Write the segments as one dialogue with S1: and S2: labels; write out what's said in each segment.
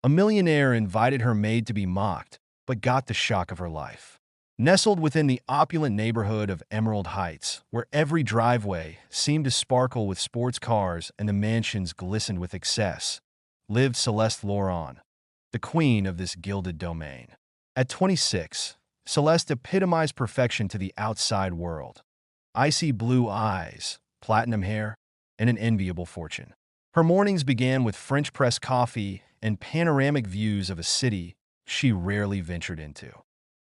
S1: A millionaire invited her maid to be mocked, but got the shock of her life. Nestled within the opulent neighborhood of Emerald Heights, where every driveway seemed to sparkle with sports cars and the mansions glistened with excess, lived Celeste Laurent, the queen of this gilded domain. At 26, Celeste epitomized perfection to the outside world. Icy blue eyes, platinum hair, and an enviable fortune. Her mornings began with French press coffee and panoramic views of a city she rarely ventured into.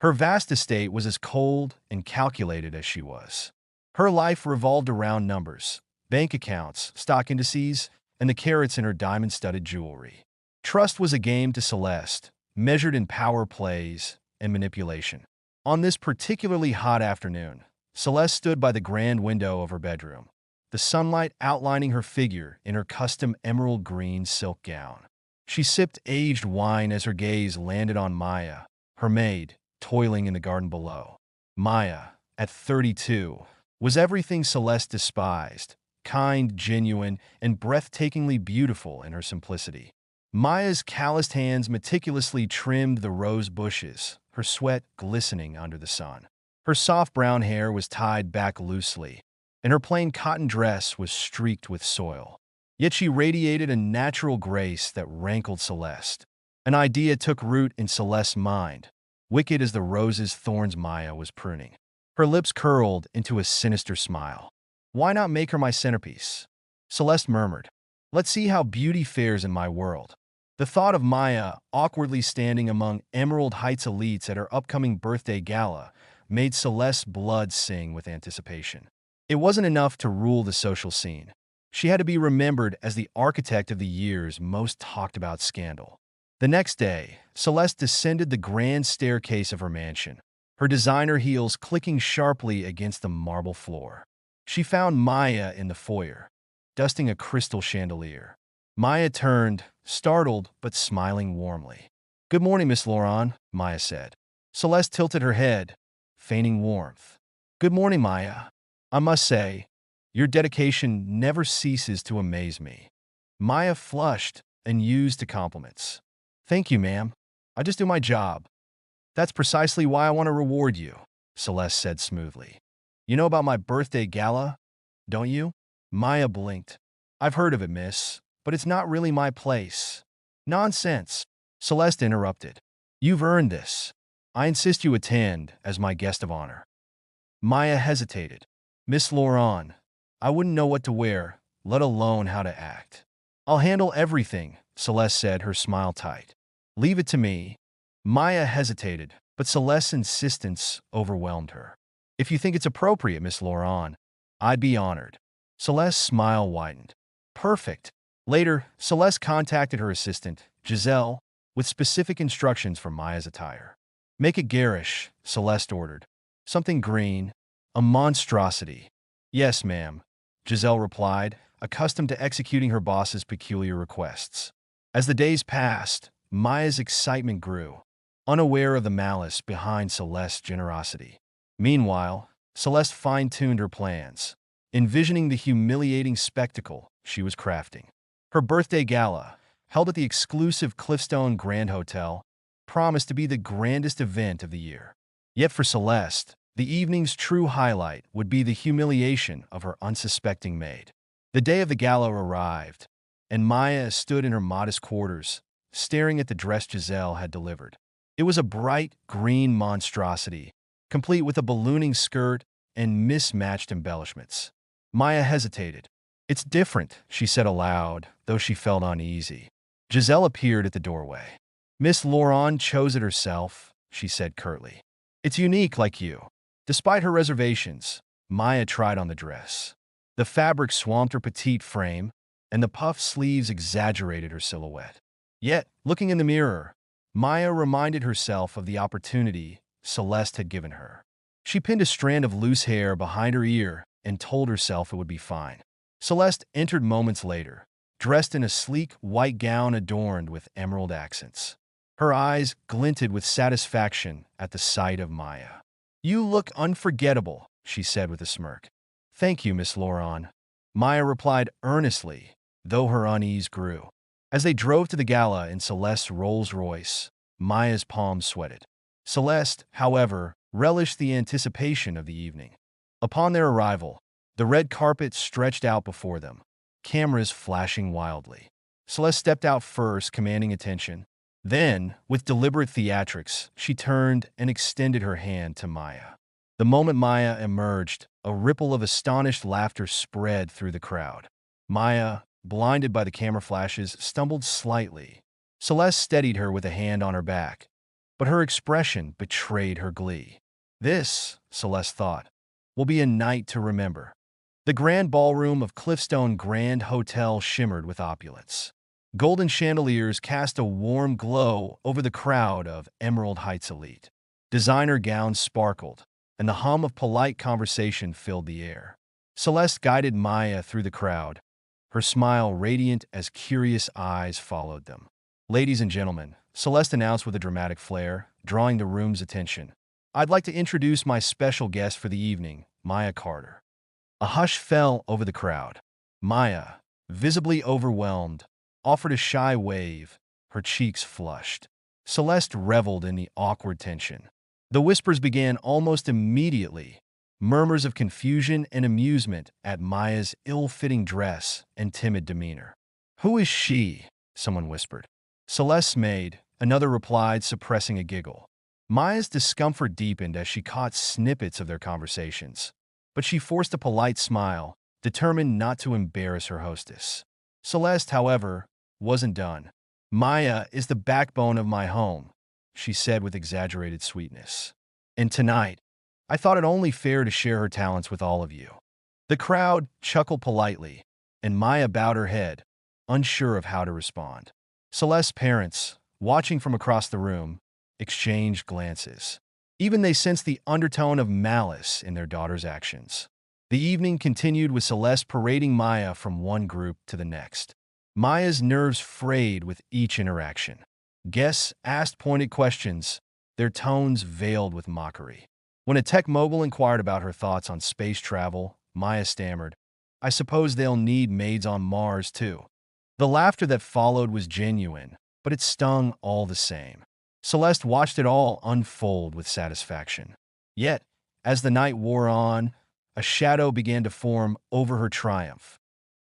S1: Her vast estate was as cold and calculated as she was. Her life revolved around numbers, bank accounts, stock indices, and the carats in her diamond-studded jewelry. Trust was a game to Celeste, measured in power plays and manipulation. On this particularly hot afternoon, Celeste stood by the grand window of her bedroom, the sunlight outlining her figure in her custom emerald green silk gown. She sipped aged wine as her gaze landed on Maya, her maid, toiling in the garden below. Maya, at 32, was everything Celeste despised, kind, genuine, and breathtakingly beautiful in her simplicity. Maya's calloused hands meticulously trimmed the rose bushes, her sweat glistening under the sun. Her soft brown hair was tied back loosely, and her plain cotton dress was streaked with soil. Yet she radiated a natural grace that rankled Celeste. An idea took root in Celeste's mind, wicked as the rose's thorns Maya was pruning. Her lips curled into a sinister smile. "Why not make her my centerpiece?" Celeste murmured. "Let's see how beauty fares in my world." The thought of Maya awkwardly standing among Emerald Heights elites at her upcoming birthday gala made Celeste's blood sing with anticipation. It wasn't enough to rule the social scene. She had to be remembered as the architect of the year's most talked-about scandal. The next day, Celeste descended the grand staircase of her mansion, her designer heels clicking sharply against the marble floor. She found Maya in the foyer, dusting a crystal chandelier. Maya turned, startled but smiling warmly. "Good morning, Miss Laurent," Maya said. Celeste tilted her head, feigning warmth. "Good morning, Maya. I must say, your dedication never ceases to amaze me." Maya flushed and used the compliments. "Thank you, ma'am. I just do my job." "That's precisely why I want to reward you," Celeste said smoothly. "You know about my birthday gala, don't you?" Maya blinked. "I've heard of it, miss, but it's not really my place." "Nonsense," Celeste interrupted. "You've earned this. I insist you attend as my guest of honor." Maya hesitated. "Miss Laurent, I wouldn't know what to wear, let alone how to act." "I'll handle everything," Celeste said, her smile tight. "Leave it to me." Maya hesitated, but Celeste's insistence overwhelmed her. "If you think it's appropriate, Miss Laurent, I'd be honored." Celeste's smile widened. "Perfect." Later, Celeste contacted her assistant, Giselle, with specific instructions for Maya's attire. "Make it garish," Celeste ordered. "Something green, a monstrosity." "Yes, ma'am," Giselle replied, accustomed to executing her boss's peculiar requests. As the days passed, Maya's excitement grew, unaware of the malice behind Celeste's generosity. Meanwhile, Celeste fine-tuned her plans, envisioning the humiliating spectacle she was crafting. Her birthday gala, held at the exclusive Cliffstone Grand Hotel, promised to be the grandest event of the year. Yet for Celeste, the evening's true highlight would be the humiliation of her unsuspecting maid. The day of the gala arrived, and Maya stood in her modest quarters, staring at the dress Giselle had delivered. It was a bright green monstrosity, complete with a ballooning skirt and mismatched embellishments. Maya hesitated. "It's different," she said aloud, though she felt uneasy. Giselle appeared at the doorway. "Miss Laurent chose it herself," she said curtly. "It's unique like you." Despite her reservations, Maya tried on the dress. The fabric swamped her petite frame, and the puff sleeves exaggerated her silhouette. Yet, looking in the mirror, Maya reminded herself of the opportunity Celeste had given her. She pinned a strand of loose hair behind her ear and told herself it would be fine. Celeste entered moments later, dressed in a sleek white gown adorned with emerald accents. Her eyes glinted with satisfaction at the sight of Maya. "You look unforgettable," she said with a smirk. "Thank you, Miss Laurent," Maya replied earnestly, though her unease grew. As they drove to the gala in Celeste's Rolls-Royce, Maya's palms sweated. Celeste, however, relished the anticipation of the evening. Upon their arrival, the red carpet stretched out before them, cameras flashing wildly. Celeste stepped out first, commanding attention. Then, with deliberate theatrics, she turned and extended her hand to Maya. The moment Maya emerged, a ripple of astonished laughter spread through the crowd. Maya, blinded by the camera flashes, stumbled slightly. Celeste steadied her with a hand on her back, but her expression betrayed her glee. This, Celeste thought, will be a night to remember. The grand ballroom of Cliffstone Grand Hotel shimmered with opulence. Golden chandeliers cast a warm glow over the crowd of Emerald Heights elite. Designer gowns sparkled, and the hum of polite conversation filled the air. Celeste guided Maya through the crowd, her smile radiant as curious eyes followed them. "Ladies and gentlemen," Celeste announced with a dramatic flair, drawing the room's attention, "I'd like to introduce my special guest for the evening, Maya Carter." A hush fell over the crowd. Maya, visibly overwhelmed, offered a shy wave, her cheeks flushed. Celeste reveled in the awkward tension. The whispers began almost immediately, murmurs of confusion and amusement at Maya's ill-fitting dress and timid demeanor. "Who is she?" someone whispered. "Celeste's maid," another replied, suppressing a giggle. Maya's discomfort deepened as she caught snippets of their conversations, but she forced a polite smile, determined not to embarrass her hostess. Celeste, however, wasn't done. "Maya is the backbone of my home," she said with exaggerated sweetness. "And tonight, I thought it only fair to share her talents with all of you." The crowd chuckled politely, and Maya bowed her head, unsure of how to respond. Celeste's parents, watching from across the room, exchanged glances. Even they sensed the undertone of malice in their daughter's actions. The evening continued with Celeste parading Maya from one group to the next. Maya's nerves frayed with each interaction. Guests asked pointed questions, their tones veiled with mockery. When a tech mogul inquired about her thoughts on space travel, Maya stammered, "I suppose they'll need maids on Mars, too." The laughter that followed was genuine, but it stung all the same. Celeste watched it all unfold with satisfaction. Yet, as the night wore on, a shadow began to form over her triumph,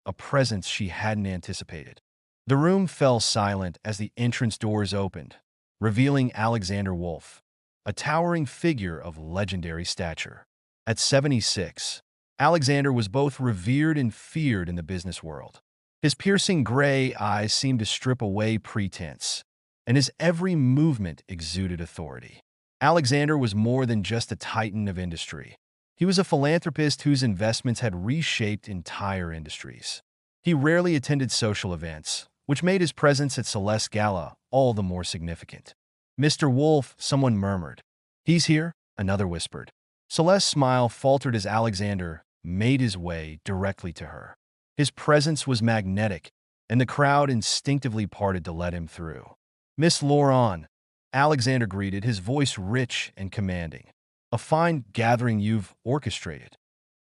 S1: a presence she hadn't anticipated. The room fell silent as the entrance doors opened, revealing Alexander Wolf, a towering figure of legendary stature. At 76, Alexander was both revered and feared in the business world. His piercing gray eyes seemed to strip away pretense, and his every movement exuded authority. Alexander was more than just a titan of industry. He was a philanthropist whose investments had reshaped entire industries. He rarely attended social events, which made his presence at Celeste's gala all the more significant. "Mr. Wolf," someone murmured. "He's here," another whispered. Celeste's smile faltered as Alexander made his way directly to her. His presence was magnetic, and the crowd instinctively parted to let him through. "Miss Lauren," Alexander greeted, his voice rich and commanding. "A fine gathering you've orchestrated."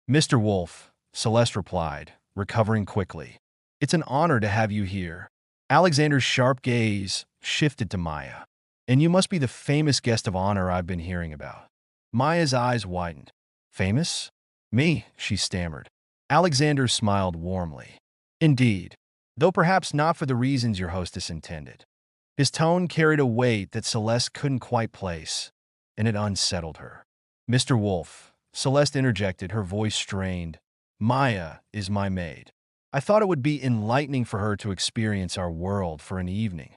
S1: "Mr. Wolf," Celeste replied, recovering quickly. "It's an honor to have you here." Alexander's sharp gaze shifted to Maya. "And you must be the famous guest of honor I've been hearing about." Maya's eyes widened. "Famous? Me?" she stammered. Alexander smiled warmly. "Indeed, though perhaps not for the reasons your hostess intended." His tone carried a weight that Celeste couldn't quite place, and it unsettled her. "Mr. Wolf," Celeste interjected, her voice strained, "Maya is my maid. I thought it would be enlightening for her to experience our world for an evening."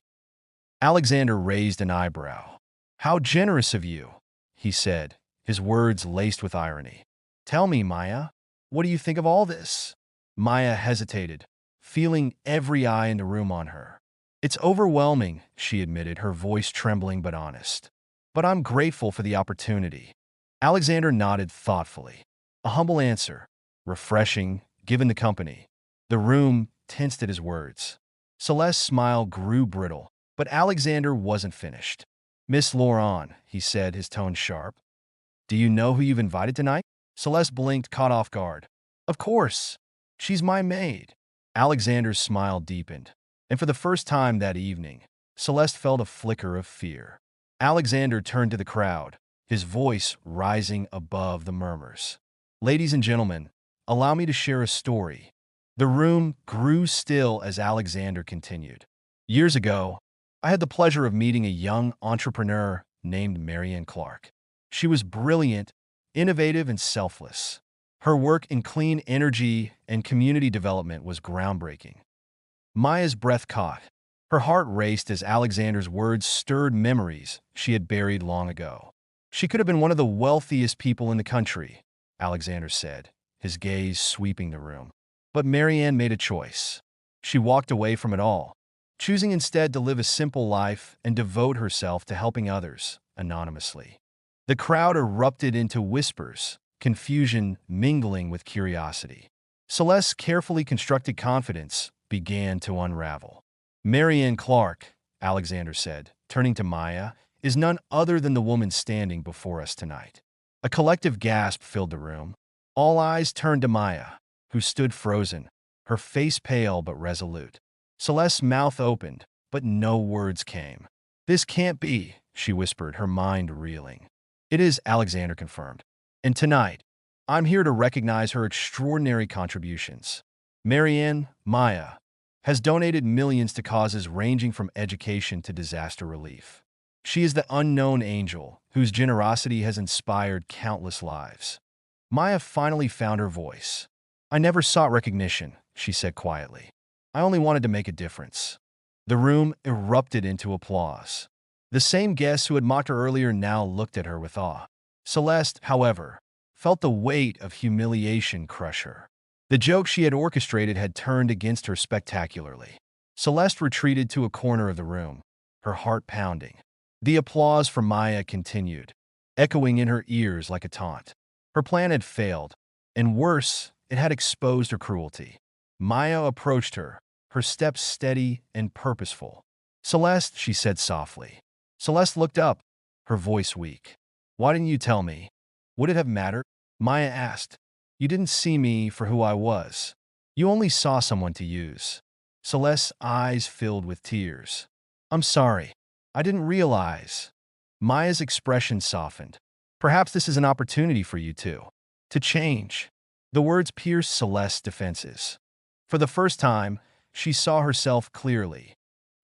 S1: Alexander raised an eyebrow. "How generous of you," he said, his words laced with irony. "Tell me, Maya, what do you think of all this?" Maya hesitated, feeling every eye in the room on her. "It's overwhelming," she admitted, her voice trembling but honest. "But I'm grateful for the opportunity." Alexander nodded thoughtfully. A humble answer, refreshing, given the company. The room tensed at his words. Celeste's smile grew brittle, but Alexander wasn't finished. "Miss Lauren," he said, his tone sharp. "Do you know who you've invited tonight?" Celeste blinked, caught off guard. "Of course. She's my maid." Alexander's smile deepened. And for the first time that evening, Celeste felt a flicker of fear. Alexander turned to the crowd, his voice rising above the murmurs. "Ladies and gentlemen, allow me to share a story." The room grew still as Alexander continued. "Years ago, I had the pleasure of meeting a young entrepreneur named Marianne Clark. She was brilliant, innovative, and selfless. Her work in clean energy and community development was groundbreaking." Maya's breath caught. Her heart raced as Alexander's words stirred memories she had buried long ago. "She could have been one of the wealthiest people in the country," Alexander said, his gaze sweeping the room. But Marianne made a choice. She walked away from it all, choosing instead to live a simple life and devote herself to helping others anonymously. The crowd erupted into whispers, confusion mingling with curiosity. Celeste's carefully constructed confidence began to unravel. "Marianne Clark," Alexander said, turning to Maya, "is none other than the woman standing before us tonight." A collective gasp filled the room. All eyes turned to Maya, who stood frozen, her face pale but resolute. Celeste's mouth opened, but no words came. "This can't be," she whispered, her mind reeling. "It is," Alexander confirmed. "And tonight, I'm here to recognize her extraordinary contributions. Marianne, Maya, has donated millions to causes ranging from education to disaster relief. She is the unknown angel whose generosity has inspired countless lives." Maya finally found her voice. "I never sought recognition," she said quietly. "I only wanted to make a difference." The room erupted into applause. The same guests who had mocked her earlier now looked at her with awe. Celeste, however, felt the weight of humiliation crush her. The joke she had orchestrated had turned against her spectacularly. Celeste retreated to a corner of the room, her heart pounding. The applause for Maya continued, echoing in her ears like a taunt. Her plan had failed, and worse, it had exposed her cruelty. Maya approached her, her steps steady and purposeful. "Celeste," she said softly. Celeste looked up, her voice weak. "Why didn't you tell me? Would it have mattered?" Maya asked. "You didn't see me for who I was. You only saw someone to use." Celeste's eyes filled with tears. "I'm sorry. I didn't realize." Maya's expression softened. "Perhaps this is an opportunity for you two to change." The words pierced Celeste's defenses. For the first time, she saw herself clearly.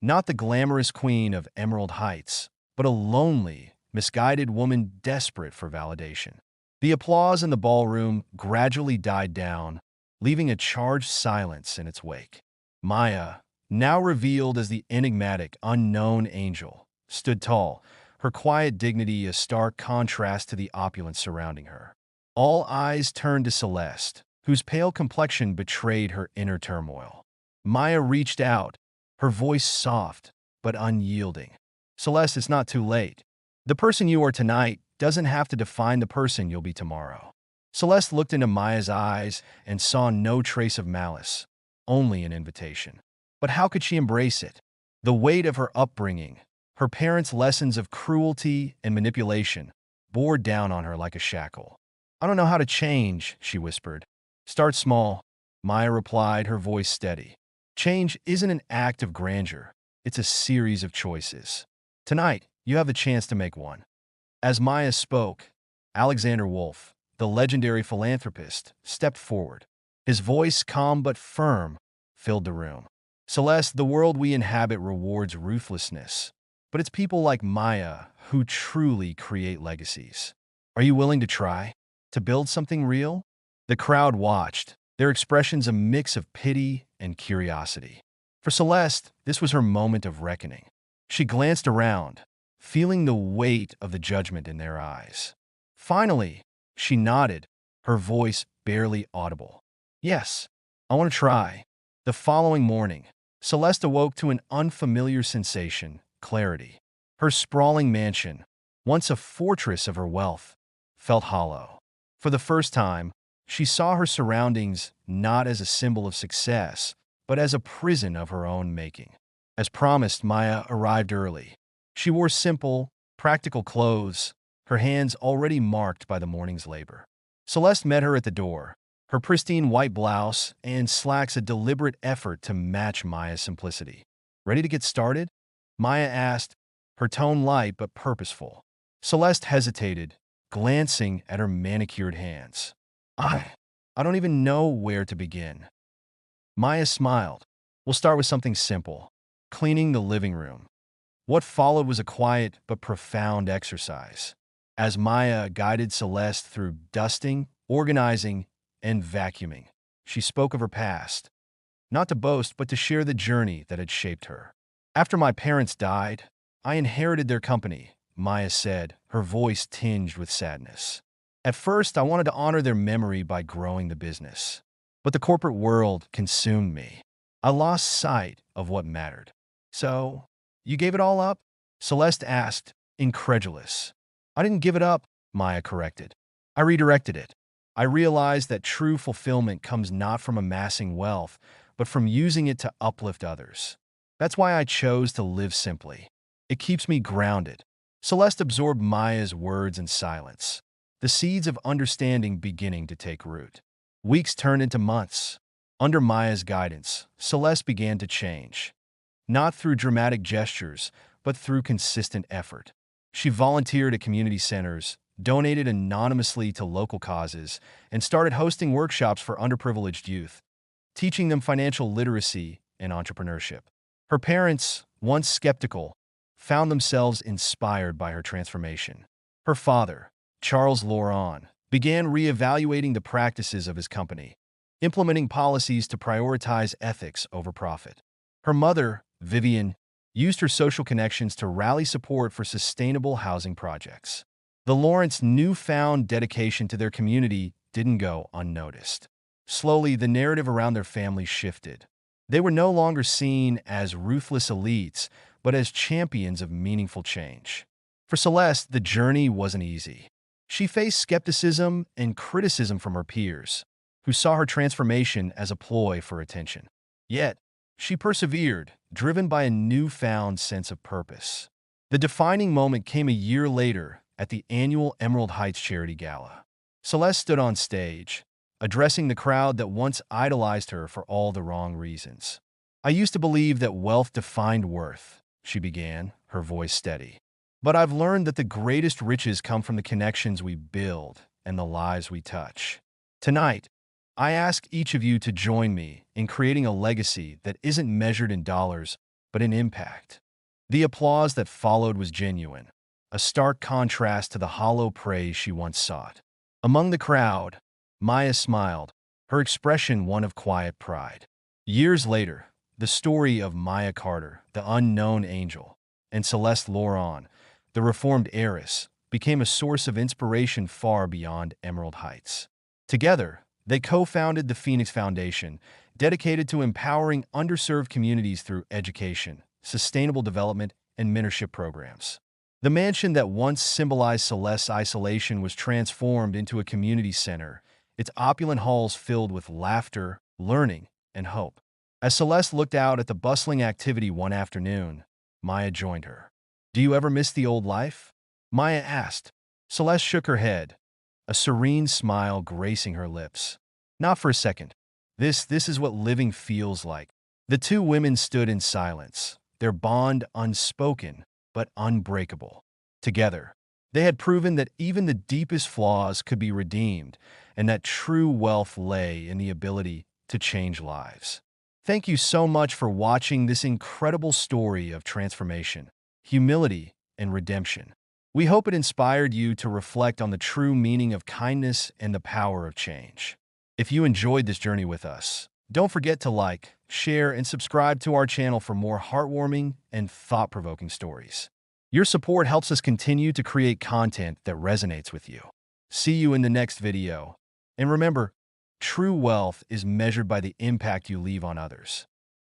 S1: Not the glamorous queen of Emerald Heights, but a lonely, misguided woman desperate for validation. The applause in the ballroom gradually died down, leaving a charged silence in its wake. Maya, now revealed as the enigmatic, unknown angel, stood tall, her quiet dignity a stark contrast to the opulence surrounding her. All eyes turned to Celeste, whose pale complexion betrayed her inner turmoil. Maya reached out, her voice soft but unyielding. "Celeste, it's not too late. The person you are tonight doesn't have to define the person you'll be tomorrow." Celeste looked into Maya's eyes and saw no trace of malice, only an invitation. But how could she embrace it? The weight of her upbringing, her parents' lessons of cruelty and manipulation, bore down on her like a shackle. "I don't know how to change," she whispered. "Start small," Maya replied, her voice steady. "Change isn't an act of grandeur. It's a series of choices. Tonight, you have the chance to make one." As Maya spoke, Alexander Wolf, the legendary philanthropist, stepped forward. His voice, calm but firm, filled the room. "Celeste, the world we inhabit rewards ruthlessness, but it's people like Maya who truly create legacies. Are you willing to try? To build something real?" The crowd watched, their expressions a mix of pity and curiosity. For Celeste, this was her moment of reckoning. She glanced around, feeling the weight of the judgment in their eyes. Finally, she nodded, her voice barely audible. "Yes, I want to try." The following morning, Celeste awoke to an unfamiliar sensation, clarity. Her sprawling mansion, once a fortress of her wealth, felt hollow. For the first time, she saw her surroundings not as a symbol of success, but as a prison of her own making. As promised, Maya arrived early. She wore simple, practical clothes, her hands already marked by the morning's labor. Celeste met her at the door, her pristine white blouse and slacks a deliberate effort to match Maya's simplicity. Ready to get started? Maya asked, her tone light but purposeful. Celeste hesitated, glancing at her manicured hands. I don't even know where to begin. Maya smiled. We'll start with something simple, cleaning the living room. What followed was a quiet but profound exercise. As Maya guided Celeste through dusting, organizing, and vacuuming, she spoke of her past, not to boast, but to share the journey that had shaped her. After my parents died, I inherited their company, Maya said, her voice tinged with sadness. At first, I wanted to honor their memory by growing the business. But the corporate world consumed me. I lost sight of what mattered. So, you gave it all up? Celeste asked, incredulous. I didn't give it up, Maya corrected. I redirected it. I realized that true fulfillment comes not from amassing wealth, but from using it to uplift others. That's why I chose to live simply. It keeps me grounded. Celeste absorbed Maya's words in silence, the seeds of understanding beginning to take root. Weeks turned into months. Under Maya's guidance, Celeste began to change. Not through dramatic gestures, but through consistent effort. She volunteered at community centers, donated anonymously to local causes, and started hosting workshops for underprivileged youth, teaching them financial literacy and entrepreneurship. Her parents, once skeptical, found themselves inspired by her transformation. Her father, Charles Laurent, began reevaluating the practices of his company, implementing policies to prioritize ethics over profit. Her mother, Vivian, used her social connections to rally support for sustainable housing projects. The Laurents' newfound dedication to their community didn't go unnoticed. Slowly, the narrative around their family shifted. They were no longer seen as ruthless elites, but as champions of meaningful change. For Celeste, the journey wasn't easy. She faced skepticism and criticism from her peers, who saw her transformation as a ploy for attention. Yet, she persevered, driven by a newfound sense of purpose. The defining moment came a year later at the annual Emerald Heights Charity Gala. Celeste stood on stage, addressing the crowd that once idolized her for all the wrong reasons. I used to believe that wealth defined worth, she began, her voice steady. But I've learned that the greatest riches come from the connections we build and the lives we touch. Tonight, I ask each of you to join me in creating a legacy that isn't measured in dollars, but in impact. The applause that followed was genuine, a stark contrast to the hollow praise she once sought. Among the crowd, Maya smiled, her expression one of quiet pride. Years later, the story of Maya Carter, the unknown angel, and Celeste Laurent, the reformed heiress, became a source of inspiration far beyond Emerald Heights. Together, they co-founded the Phoenix Foundation, dedicated to empowering underserved communities through education, sustainable development, and mentorship programs. The mansion that once symbolized Celeste's isolation was transformed into a community center, its opulent halls filled with laughter, learning, and hope. As Celeste looked out at the bustling activity one afternoon, Maya joined her. "Do you ever miss the old life?" Maya asked. Celeste shook her head, a serene smile gracing her lips. "Not for a second. This is what living feels like." The two women stood in silence, their bond unspoken but unbreakable. Together, they had proven that even the deepest flaws could be redeemed, and that true wealth lay in the ability to change lives. Thank you so much for watching this incredible story of transformation, humility, and redemption. We hope it inspired you to reflect on the true meaning of kindness and the power of change. If you enjoyed this journey with us, don't forget to like, share, and subscribe to our channel for more heartwarming and thought-provoking stories. Your support helps us continue to create content that resonates with you. See you in the next video. And remember, true wealth is measured by the impact you leave on others.